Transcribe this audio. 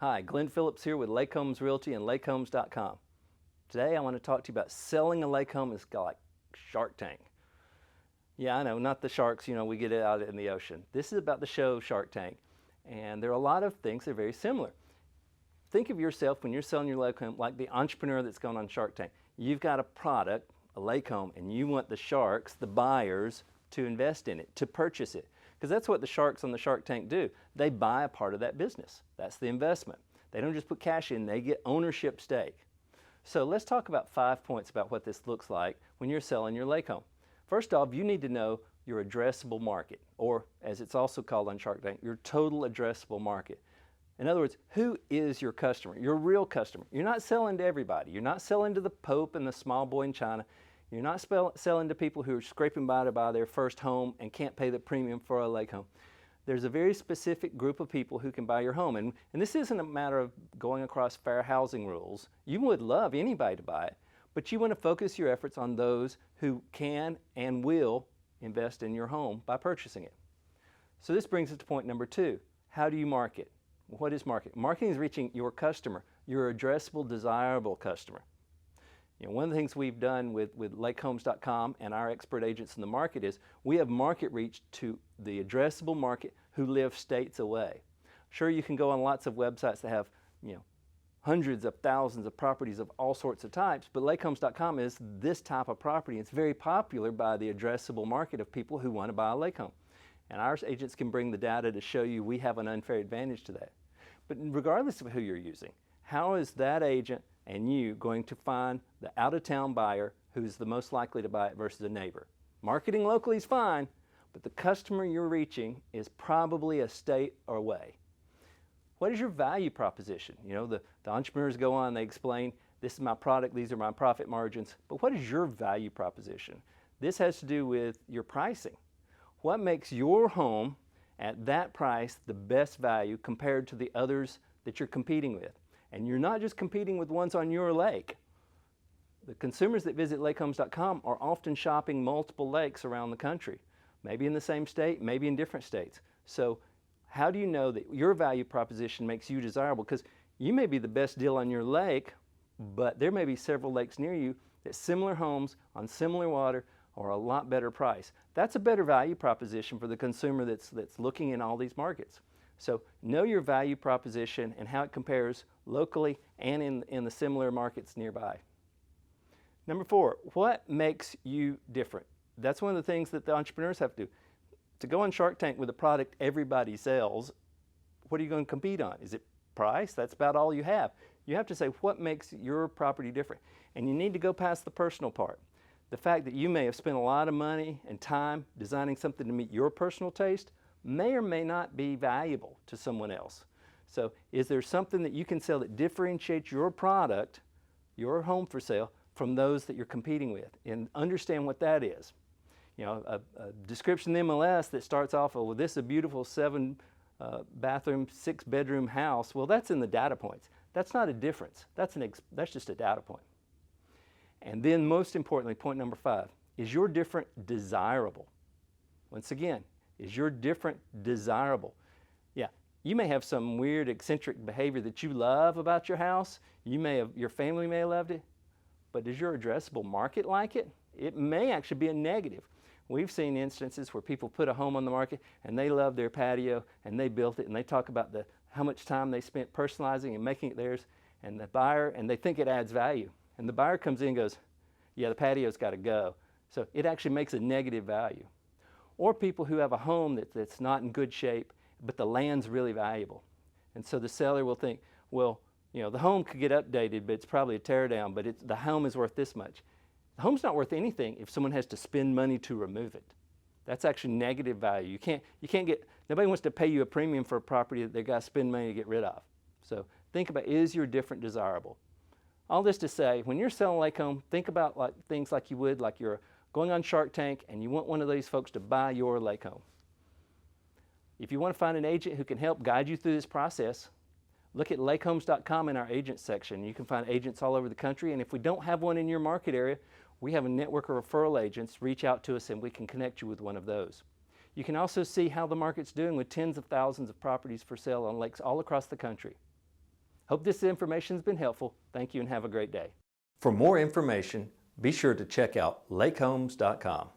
Hi, Glenn Phillips here with Lake Homes Realty and LakeHomes.com. Today I want to talk to you about selling a lake home is like Shark Tank. Yeah, I know, not the sharks, we get it out in the ocean. This is about the show Shark Tank, and there are a lot of things that are very similar. Think of yourself when you're selling your lake home like the entrepreneur that's gone on Shark Tank. You've got a product, a lake home, and you want the sharks, the buyers, to invest in it, to purchase it. Because that's what the sharks on the Shark Tank do. They buy a part of that business. That's the investment. They don't just put cash in, they get ownership stake. So let's talk about 5 points about what this looks like when you're selling your lake home. First off, you need to know your addressable market, or as it's also called on Shark Tank, your total addressable market. In other words, who is your customer, your real customer? You're not selling to everybody. You're not selling to the Pope and the small boy in China. You're not selling to people who are scraping by to buy their first home and can't pay the premium for a lake home. There's a very specific group of people who can buy your home. And this isn't a matter of going across fair housing rules. You would love anybody to buy it, but you want to focus your efforts on those who can and will invest in your home by purchasing it. So this brings us to point number 2. How do you market? What is market? Marketing is reaching your customer, your addressable, desirable customer. One of the things we've done with LakeHomes.com and our expert agents in the market is we have market reach to the addressable market who live states away. Sure, you can go on lots of websites that have hundreds of thousands of properties of all sorts of types, but LakeHomes.com is this type of property. It's very popular by the addressable market of people who want to buy a lake home. And our agents can bring the data to show you we have an unfair advantage to that. But regardless of who you're using, how is that agent and you going to find the out-of-town buyer who's the most likely to buy it versus a neighbor? Marketing locally is fine, but the customer you're reaching is probably a state away. What is your value proposition? The entrepreneurs go on, they explain, this is my product, these are my profit margins, but what is your value proposition? This has to do with your pricing. What makes your home at that price the best value compared to the others that you're competing with? And you're not just competing with ones on your lake. The consumers that visit LakeHomes.com are often shopping multiple lakes around the country, maybe in the same state, maybe in different states. So how do you know that your value proposition makes you desirable? Because you may be the best deal on your lake, but there may be several lakes near you that similar homes on similar water are a lot better price. That's a better value proposition for the consumer that's looking in all these markets. So know your value proposition and how it compares locally and in the similar markets nearby. Number 4, what makes you different? That's one of the things that the entrepreneurs have to do. To go on Shark Tank with a product everybody sells, what are you going to compete on? Is it price? That's about all you have. You have to say what makes your property different. And you need to go past the personal part. The fact that you may have spent a lot of money and time designing something to meet your personal taste may or may not be valuable to someone else. So is there something that you can sell that differentiates your product, your home for sale, from those that you're competing with? And understand what that is. A description in the MLS that starts off, well, this is a beautiful 7-bathroom, 6-bedroom house. Well, that's in the data points. That's not a difference. That's just a data point. And then most importantly, point number 5, is your different desirable? Once again, is your different desirable? Yeah, you may have some weird eccentric behavior that you love about your house. Your family may have loved it, but does your addressable market like it? It may actually be a negative. We've seen instances where people put a home on the market and they love their patio and they built it and they talk about how much time they spent personalizing and making it theirs, and the buyer, and they think it adds value. And the buyer comes in and goes, yeah, the patio's got to go. So it actually makes a negative value. Or people who have a home that's not in good shape, but the land's really valuable. And so the seller will think, well, the home could get updated, but it's probably a tear down, but the home is worth this much. The home's not worth anything if someone has to spend money to remove it. That's actually negative value. Nobody wants to pay you a premium for a property that they got to spend money to get rid of. So think about, is your different desirable? All this to say, when you're selling a lake home, think about things like you would, like you're going on Shark Tank and you want one of these folks to buy your lake home. If you want to find an agent who can help guide you through this process, look at lakehomes.com in our agents section. You can find agents all over the country, and if we don't have one in your market area, we have a network of referral agents. Reach out to us and we can connect you with one of those. You can also see how the market's doing with tens of thousands of properties for sale on lakes all across the country. Hope this information has been helpful. Thank you and have a great day. For more information, be sure to check out lakehomes.com.